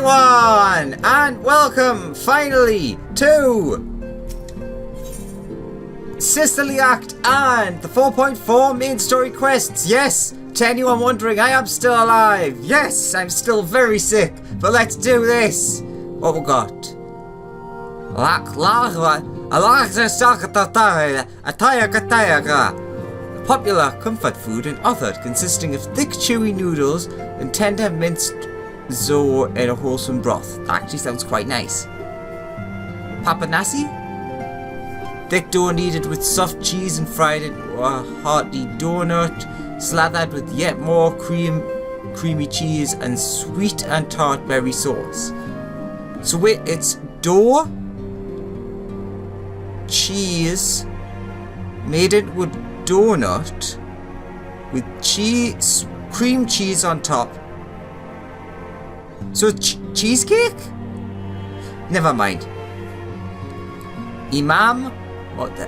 everyone, and welcome finally to Sicily Act and the 4.4 main story quests. Yes, to anyone wondering, I am still alive. Yes, I'm still very sick, but let's do this. What we got? Popular comfort food and authored, consisting of thick chewy noodles and tender minced zo in a wholesome broth. That actually sounds quite nice. Papanasi? Thick dough kneaded with soft cheese and fried into a hearty donut, slathered with yet more creamy cheese and sweet and tart berry sauce. So wait, it's dough, cheese, made into a donut with cheese, cream cheese on top. So cheesecake? Never mind. Imam, what the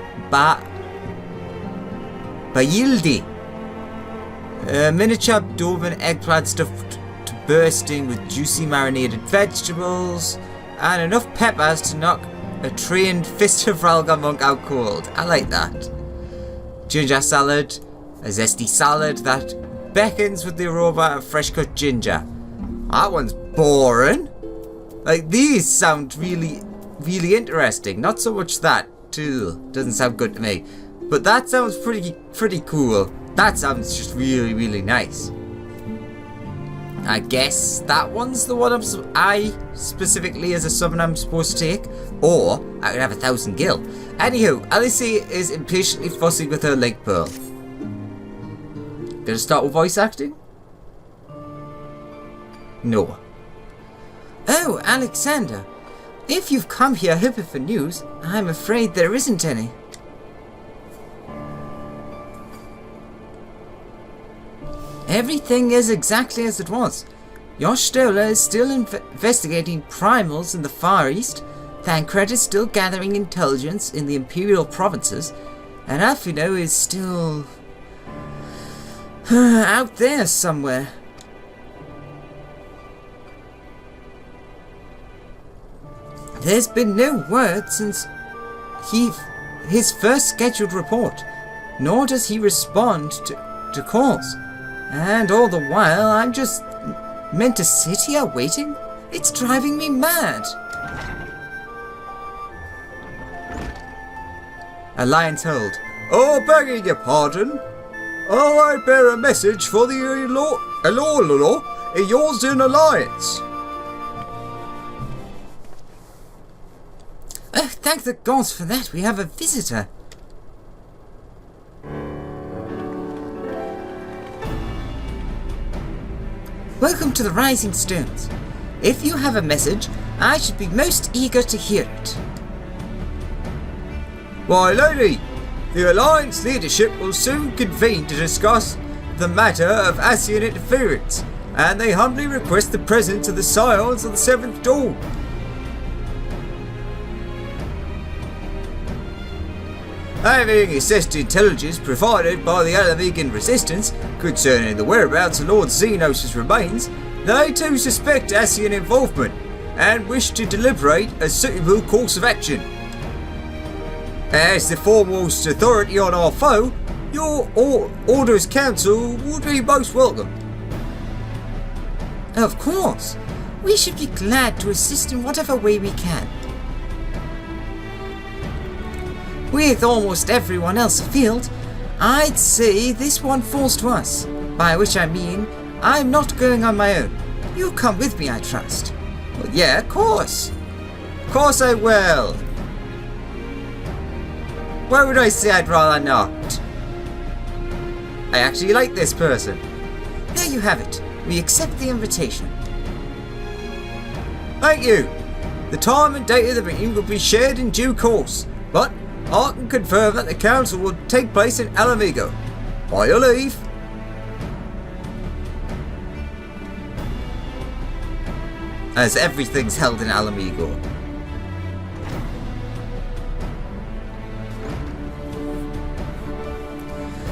Bayildi. A miniature Doven eggplant stuffed to bursting with juicy marinated vegetables and enough peppers to knock a trained fist of Ralga monk out cold. I like that. Ginger salad, a zesty salad that beckons with the aroma of fresh cut ginger. That one's boring. Like, these sound really, really interesting. Not so much that. Doesn't sound good to me. But that sounds pretty cool. That sounds just really, really nice. I guess that one's the one I specifically as a summon I'm supposed to take. Or I could have 1,000 gil. Anywho, Alicia is impatiently fussy with her leg pearl. Gonna start with voice acting? No. Oh, Alexander. If you've come here hoping for news, I'm afraid there isn't any. Everything is exactly as it was. Josh Stoller is still investigating primals in the Far East, Thancred is still gathering intelligence in the Imperial provinces, and Alfino is still out there somewhere. There's been no word since his first scheduled report, nor does he respond to calls. And all the while, I'm just meant to sit here waiting? It's driving me mad. Alliance Hold. Oh, begging your pardon. Oh, I bear a message for the Elorlo. Yours in Alliance. Oh, thank the gods for that. We have a visitor. Welcome to the Rising Stones. If you have a message, I should be most eager to hear it. Why, lady, the Alliance leadership will soon convene to discuss the matter of Ascian interference, and they humbly request the presence of the Scions of the Seventh Dawn. Having assessed intelligence provided by the Alamegan resistance concerning the whereabouts of Lord Xenos' remains, they too suspect Ascian involvement and wish to deliberate a suitable course of action. As the foremost authority on our foe, your Order's Council would be most welcome. Of course. We should be glad to assist in whatever way we can. With almost everyone else afield, I'd say this one falls to us. By which I mean, I'm not going on my own. You'll come with me, I trust. Well, yeah, of course. Of course I will. Why would I say I'd rather not? I actually like this person. There you have it. We accept the invitation. Thank you. The time and date of the meeting will be shared in due course, but I can confirm that the council will take place in Alamigo. By your leave. As everything's held in Alamigo.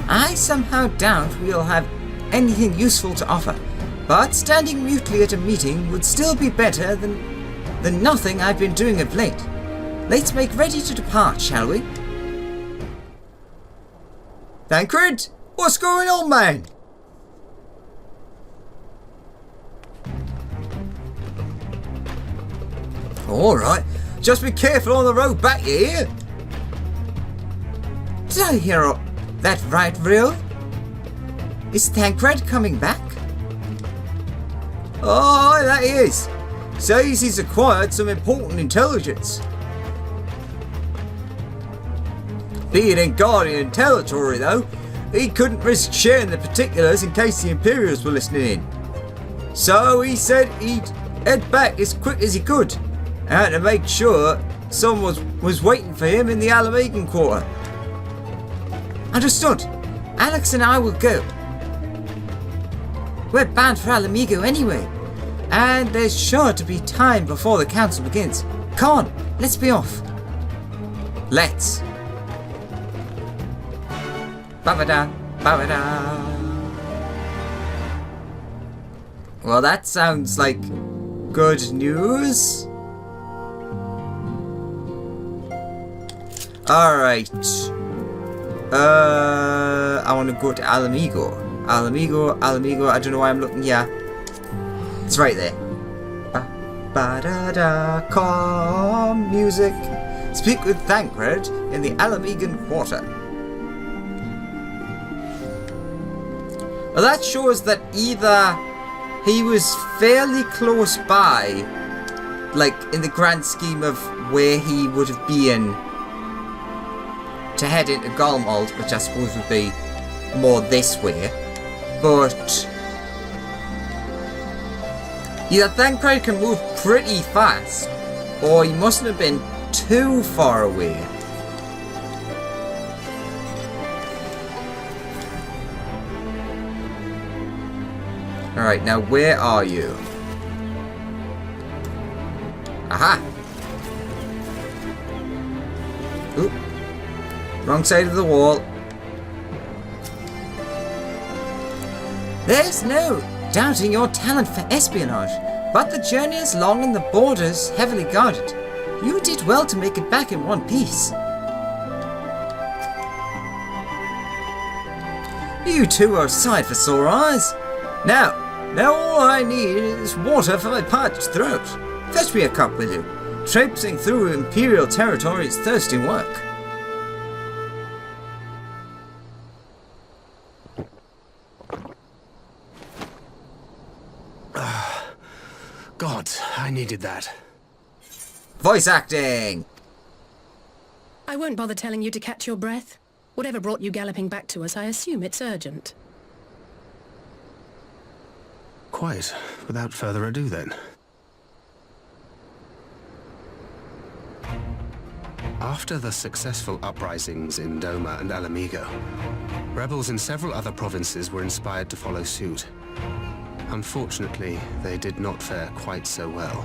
I somehow doubt we'll have anything useful to offer, But standing mutely at a meeting would still be better than nothing I've been doing of late. Let's make ready to depart, shall we? Thancred, what's going on, man? Alright, just be careful on the road back, you hear? Did I hear that right, Rio? Is Thancred coming back? Oh, that he is. Says he's acquired some important intelligence. Being in Guardian territory, though, he couldn't risk sharing the particulars in case the Imperials were listening in. So he said he'd head back as quick as he could, and to make sure someone was waiting for him in the Alamegan quarter. Understood. Alex and I will go. We're bound for Alamigo anyway, and there's sure to be time before the council begins. Come on, let's be off. Let's. Ba-ba-da, ba-ba-da. Well, that sounds like good news. Alright. I want to go to Alamigo. Alamigo, I don't know why I'm looking here. It's right there. Ba-da-da, calm music. Speak with Thancred in the Alamegan quarter. Well, that shows that either he was fairly close by, like in the grand scheme of where he would have been to head into Golmald, which I suppose would be more this way, but either Thancred can move pretty fast, or he mustn't have been too far away. Alright, now where are you? Aha! Oop. Wrong side of the wall. There's no doubting your talent for espionage, but the journey is long and the borders heavily guarded. You did well to make it back in one piece. You two are a sight for sore eyes. Now all I need is water for my parched throat. Fetch me a cup, will you? Traipsing through Imperial territory is thirsty work. God, I needed that. Voice acting! I won't bother telling you to catch your breath. Whatever brought you galloping back to us, I assume it's urgent. Quite. Without further ado, then. After the successful uprisings in Doma and Alamigo, rebels in several other provinces were inspired to follow suit. Unfortunately, they did not fare quite so well.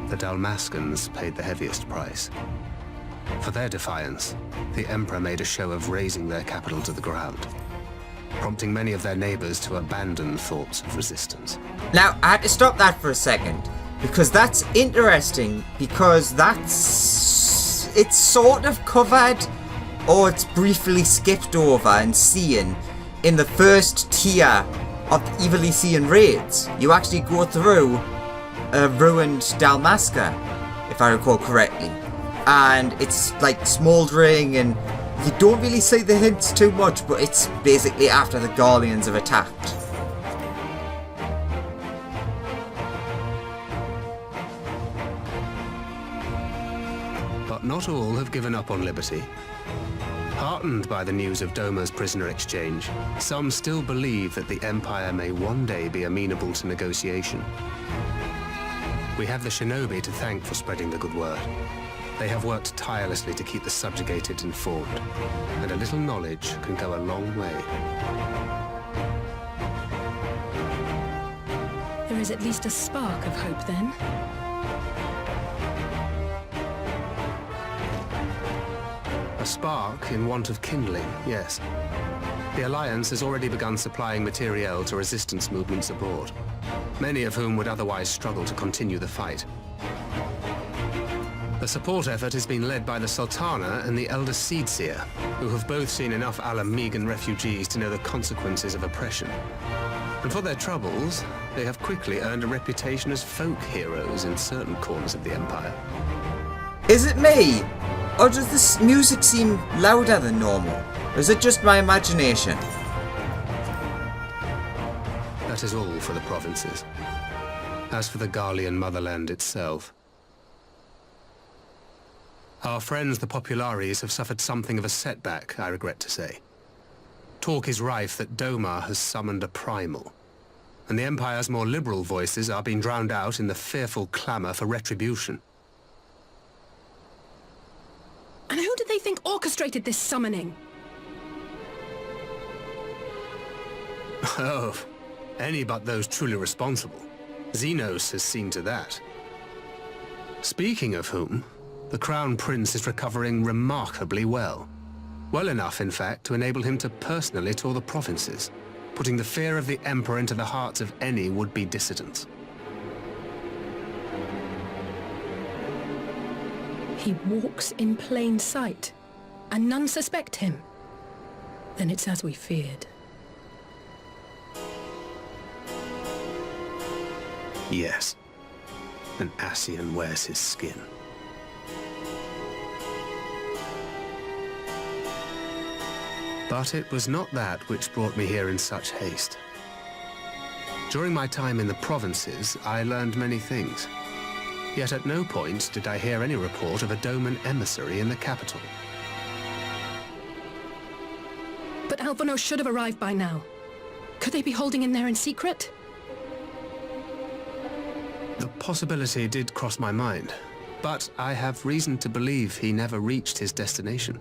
The Dalmascans paid the heaviest price. For their defiance, the Emperor made a show of razing their capital to the ground, prompting many of their neighbors to abandon thoughts of resistance. Now, I had to stop that for a second, because that's interesting, because it's sort of covered, or it's briefly skipped over and seen in the first tier of the Evilisian raids. You actually go through a ruined Dalmasca, if I recall correctly, and it's like smouldering, and you don't really see the hints too much, but it's basically after the Garleans have attacked. But not all have given up on liberty. Heartened by the news of Doma's prisoner exchange, some still believe that the Empire may one day be amenable to negotiation. We have the Shinobi to thank for spreading the good word. They have worked tirelessly to keep the subjugated informed, and a little knowledge can go a long way. There is at least a spark of hope, then. A spark in want of kindling, yes. The Alliance has already begun supplying materiel to resistance movements abroad, many of whom would otherwise struggle to continue the fight. The support effort has been led by the Sultana and the Elder Seedseer, who have both seen enough Alam Megan refugees to know the consequences of oppression. And for their troubles, they have quickly earned a reputation as folk heroes in certain corners of the Empire. Is it me? Or does this music seem louder than normal? Or is it just my imagination? That is all for the provinces. As for the Garlean motherland itself, our friends the Populares have suffered something of a setback, I regret to say. Talk is rife that Domar has summoned a primal, and the Empire's more liberal voices are being drowned out in the fearful clamour for retribution. And who did they think orchestrated this summoning? Oh, any but those truly responsible. Xenos has seen to that. Speaking of whom, the Crown Prince is recovering remarkably well. Well enough, in fact, to enable him to personally tour the provinces, putting the fear of the Emperor into the hearts of any would-be dissidents. He walks in plain sight, and none suspect him. Then it's as we feared. Yes. An Ascian wears his skin. But it was not that which brought me here in such haste. During my time in the provinces, I learned many things. Yet at no point did I hear any report of a Doman emissary in the capital. But Alphonse should have arrived by now. Could they be holding him there in secret? The possibility did cross my mind, but I have reason to believe he never reached his destination.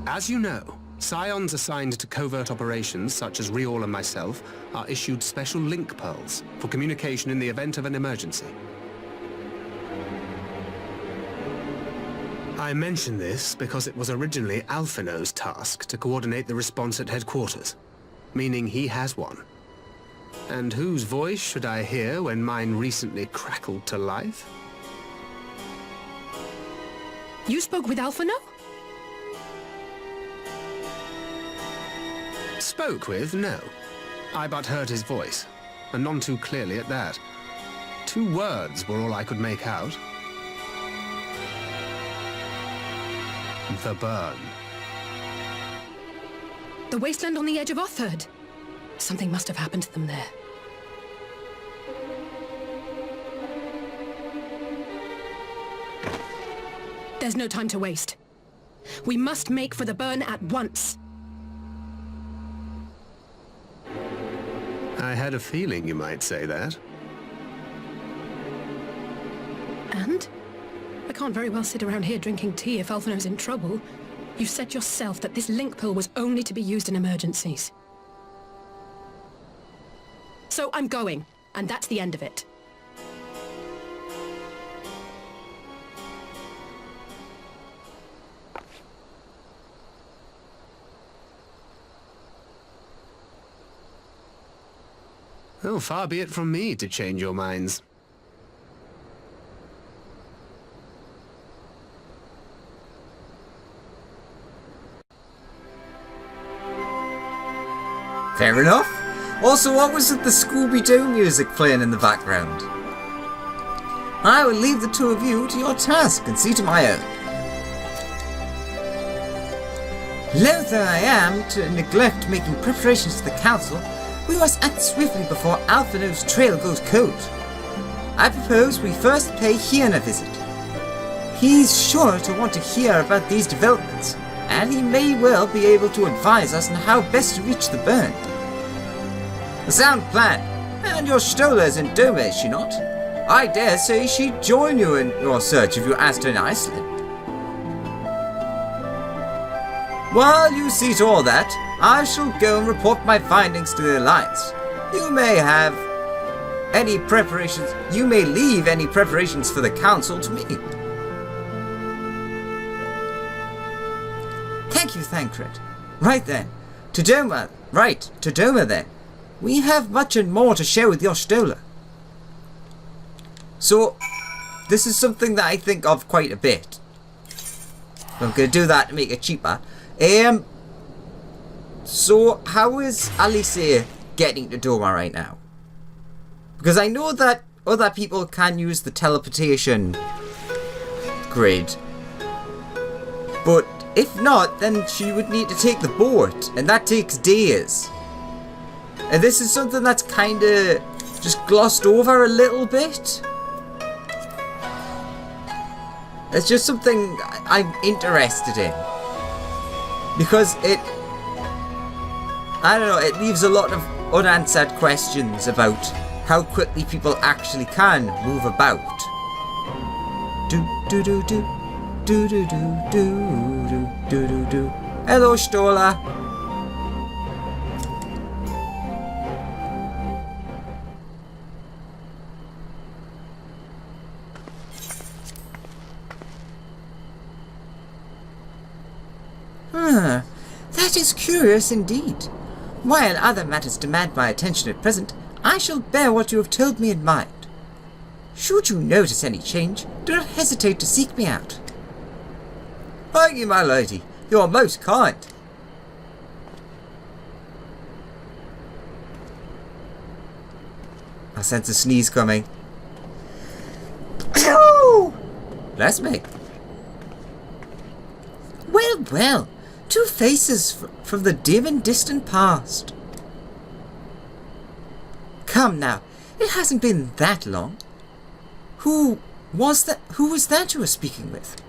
As you know, Scions assigned to covert operations, such as Riol and myself, are issued special link pearls for communication in the event of an emergency. I mention this because it was originally Alphino's task to coordinate the response at headquarters, meaning he has one. And whose voice should I hear when mine recently crackled to life? You spoke with Alphino? Spoke with? No. I but heard his voice, and none too clearly at that. 2 words were all I could make out. The burn. The wasteland on the edge of Otherd. Something must have happened to them there. There's no time to waste. We must make for the burn at once. I had a feeling you might say that. And? I can't very well sit around here drinking tea if Alphino's in trouble. You said yourself that this link pill was only to be used in emergencies. So I'm going, and that's the end of it. Oh, far be it from me to change your minds. Fair enough. Also, what was with the Scooby-Doo music playing in the background? I will leave the 2 of you to your task and see to my own. Loath though I am to neglect making preparations for the council, we must act swiftly before Alphino's trail goes cold. I propose we first pay Hien a visit. He's sure to want to hear about these developments, and he may well be able to advise us on how best to reach the burn. A sound plan, and your Stola is in Dome, is she not? I dare say she'd join you in your search if you asked her in Iceland. While you see to all that, I shall go and report my findings to the Alliance. You may leave any preparations for the Council to me. Thank you, Thancred. Right then, To Doma. Right, to Doma then. We have much and more to share with Y'shtola. So, this is something that I think of quite a bit. I'm going to do that to make it cheaper. So, how is Alice getting to Doma right now? Because I know that other people can use the teleportation grid. But if not, then she would need to take the boat. And that takes days. And this is something that's kind of just glossed over a little bit. It's just something I'm interested in. Because I don't know, it leaves a lot of unanswered questions about how quickly people actually can move about. Do do do do do do do do do do do. Hello, Stola. That is curious indeed. While other matters demand my attention at present, I shall bear what you have told me in mind. Should you notice any change, do not hesitate to seek me out. Thank you, my lady. You are most kind. I sense a sneeze coming. Bless me. Well, well. Two faces from the dim and distant past. Come now, it hasn't been that long. Who was that you were speaking with?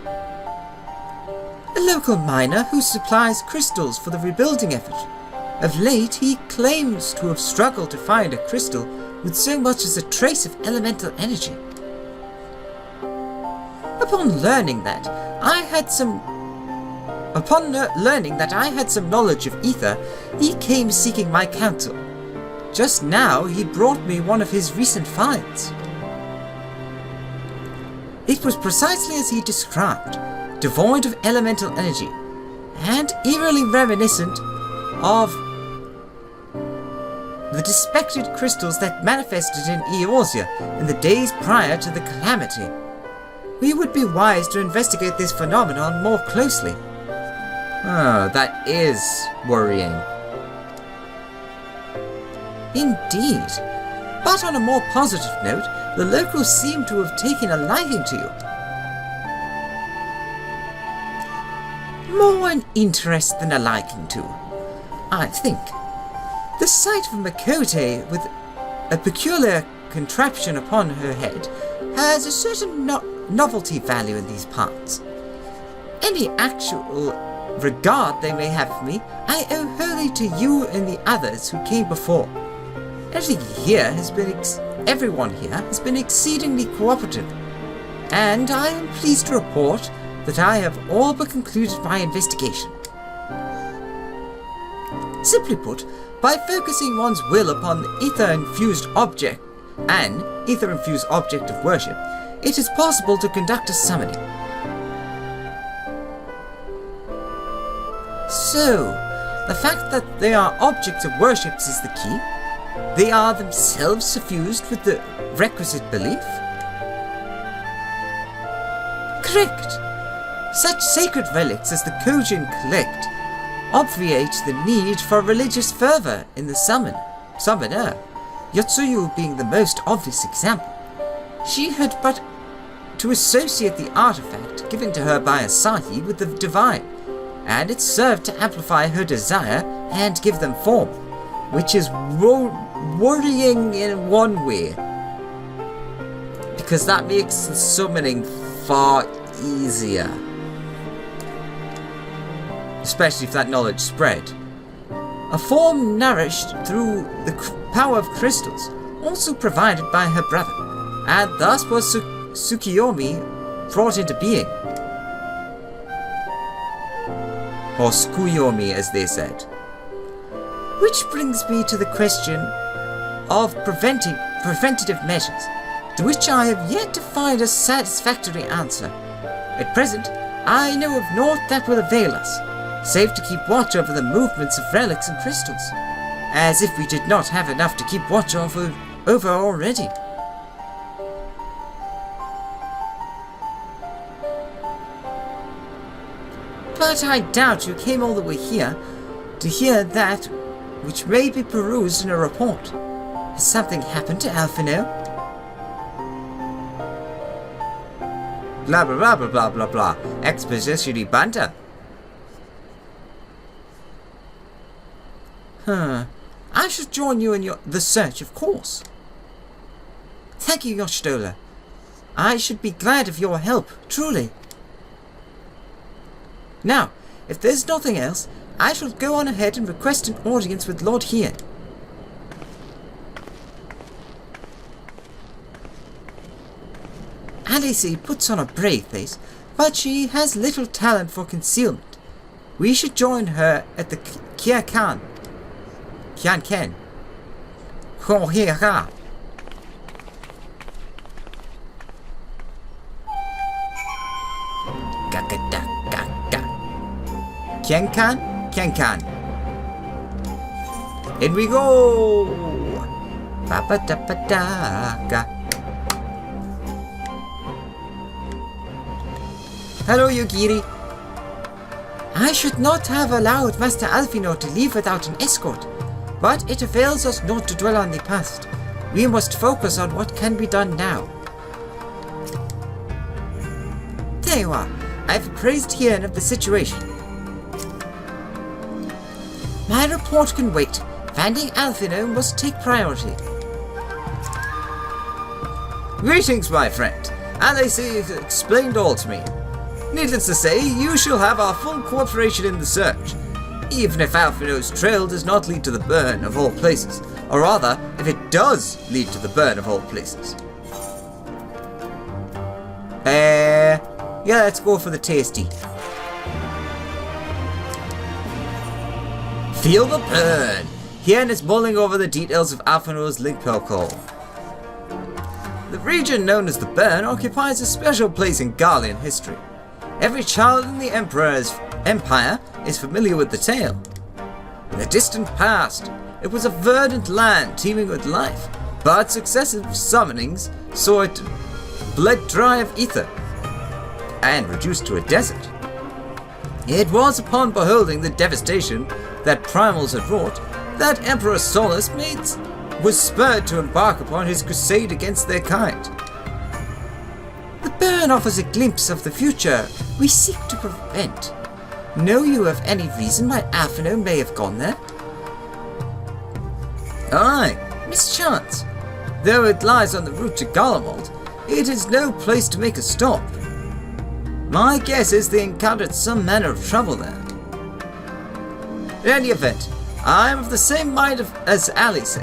A local miner who supplies crystals for the rebuilding effort. Of late, he claims to have struggled to find a crystal with so much as a trace of elemental energy. Upon learning that I had some knowledge of ether, he came seeking my counsel. Just now, he brought me one of his recent finds. It was precisely as he described, devoid of elemental energy, and eerily reminiscent of the dispected crystals that manifested in Eorzea in the days prior to the calamity. We would be wise to investigate this phenomenon more closely. Oh, that is worrying. Indeed. But on a more positive note, the locals seem to have taken a liking to you. More an interest than a liking to, I think. The sight of Makote with a peculiar contraption upon her head has a certain novelty value in these parts. Any actual regard they may have for me, I owe wholly to you and the others who came before. Everyone here has been exceedingly cooperative, and I am pleased to report that I have all but concluded my investigation. Simply put, by focusing one's will upon the ether-infused object of worship, it is possible to conduct a summoning. So, the fact that they are objects of worship is the key? They are themselves suffused with the requisite belief? Correct. Such sacred relics as the Kojin collect obviate the need for religious fervor in the summoner, Yotsuyu being the most obvious example. She had but to associate the artifact given to her by Asahi with the divine, and it served to amplify her desire and give them form, which is worrying in one way, because that makes the summoning far easier, especially if that knowledge spread. A form nourished through the power of crystals, also provided by her brother, and thus was Tsukiyomi brought into being. Or Tsukuyomi, as they said. Which brings me to the question of preventative measures, to which I have yet to find a satisfactory answer. At present, I know of naught that will avail us, save to keep watch over the movements of relics and crystals. As if we did not have enough to keep watch over already. But I doubt you came all the way here to hear that which may be perused in a report. Has something happened to Alphinaud? Blah blah blah blah blah blah blah. Expositionary banter. I should join you in the search, of course. Thank you, Y'shtola. I should be glad of your help, truly. Now, if there's nothing else, I shall go on ahead and request an audience with Lord Hien. Alice puts on a brave face, but she has little talent for concealment. We should join her at the Kian Ken. Ho-he-ha. Ga-ga-da-ga-ga. Kian-kan? In we go! Ba-ba-da-ba-da-ga. Hello, Yugiri. I should not have allowed Master Alphinaud to leave without an escort, but it avails us not to dwell on the past. We must focus on what can be done now. There you are. I've appraised Hien of the situation. My report can wait. Finding Alphinaud must take priority. Greetings, my friend. Alice explained all to me. Needless to say, you shall have our full cooperation in the search, even if Alphinaud's trail does not lead to the burn of all places, or rather, if it does lead to the burn of all places. Yeah, let's go for the tasty. Feel the burn! Hien is mulling over the details of Alphinaud's link call. The region known as the Burn occupies a special place in Garlean history. Every child in the Emperor's empire is familiar with the tale. In the distant past, it was a verdant land teeming with life, but successive summonings saw it bled dry of ether and reduced to a desert. It was upon beholding the devastation that primals had wrought that Emperor Solus was spurred to embark upon his crusade against their kind. The burn offers a glimpse of the future we seek to prevent. Know you of any reason why Alphinaud may have gone there? Aye, mischance. Though it lies on the route to Garlemald, it is no place to make a stop. My guess is they encountered some manner of trouble there. In any event, I am of the same mind as Alice.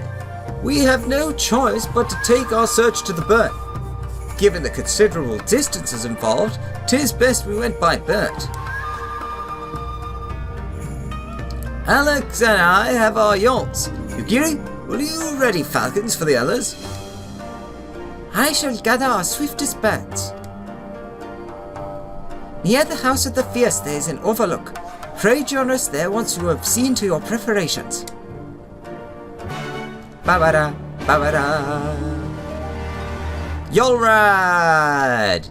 We have no choice but to take our search to the burn. Given the considerable distances involved, 'tis best we went by bird. Alex and I have our yawls. Yugiri, will you ready falcons for the others? I shall gather our swiftest birds. Near the house of the fierce there is an overlook. Pray join us there once you have seen to your preparations. Ba-ba-da, ba-ba-da. You'll ride!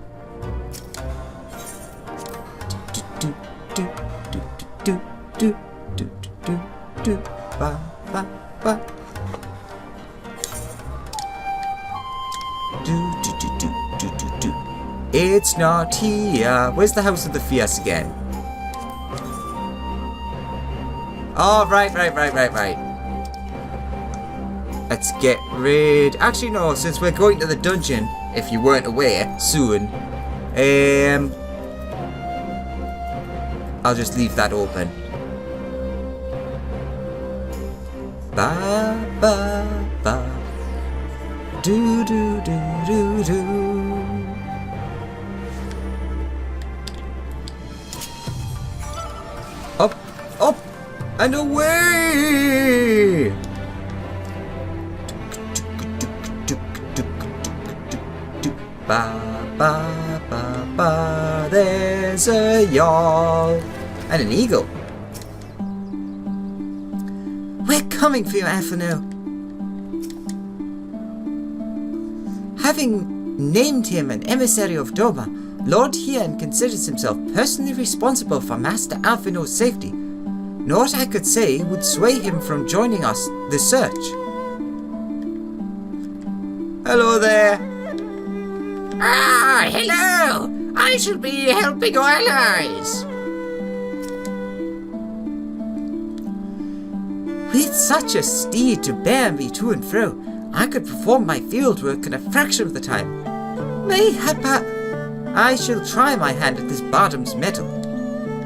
It's not here. Where's the house of the fierce again? Oh, right. Let's get rid... Actually, no, since we're going to the dungeon, if you weren't aware, soon, I'll just leave that open. Ba, ba, ba. Do, do, do, do, do. Up, and away! Ba ba ba ba, there's a yawl. And an eagle. coming for you, Alphino. Having named him an emissary of Doma, Lord Hien considers himself personally responsible for Master Alphino's safety. Naught I could say would sway him from joining us the search. Hello there. Ah, hello! I shall be helping our allies. With such a steed to bear me to and fro, I could perform my field work in a fraction of the time. Mayhap I shall try my hand at this bottom's metal.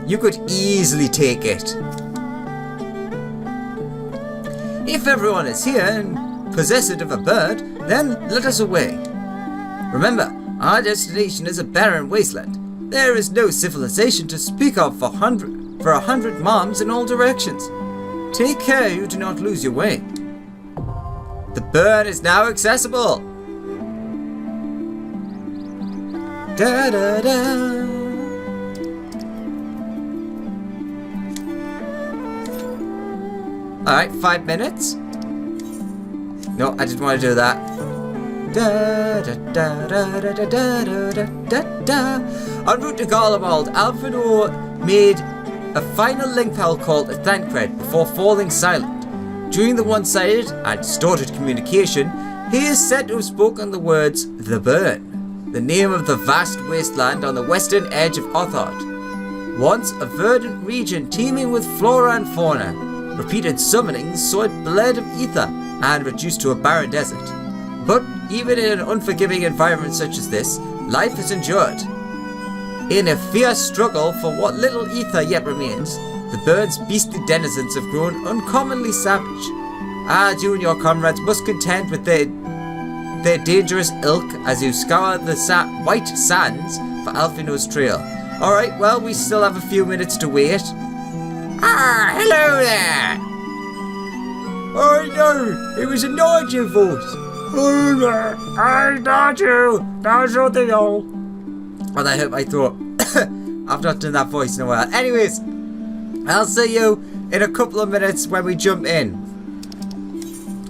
You could easily take it. If everyone is here and possessed of a bird, then let us away. Remember, our destination is a barren wasteland. There is no civilization to speak of for 100 moms in all directions. Take care you do not lose your way. The bird is now accessible. Da da da. Alright, 5 minutes. No, I didn't want to do that. Da da da da da da da da da da. En route to Garlemald, Alphino made a final link pal call to Thancred before falling silent. During the one-sided and distorted communication, he is said to have spoken the words "the burn," the name of the vast wasteland on the western edge of Othard. Once a verdant region teeming with flora and fauna, repeated summonings saw it bled of ether and reduced to a barren desert. But even in an unforgiving environment such as this, life has endured. In a fierce struggle for what little ether yet remains, the bird's beastly denizens have grown uncommonly savage. As you and your comrades must contend with their dangerous ilk as you scour the white sands for Alphino's trail. Alright, well, we still have a few minutes to wait. Ah, hello there! Oh no, it was a Nigel voice. Oh there, I got you! That's what they all. Well, I hope I thought I've not done that voice in a while. Anyways, I'll see you in a couple of minutes when we jump in.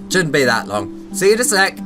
Shouldn't be that long. See you in a sec.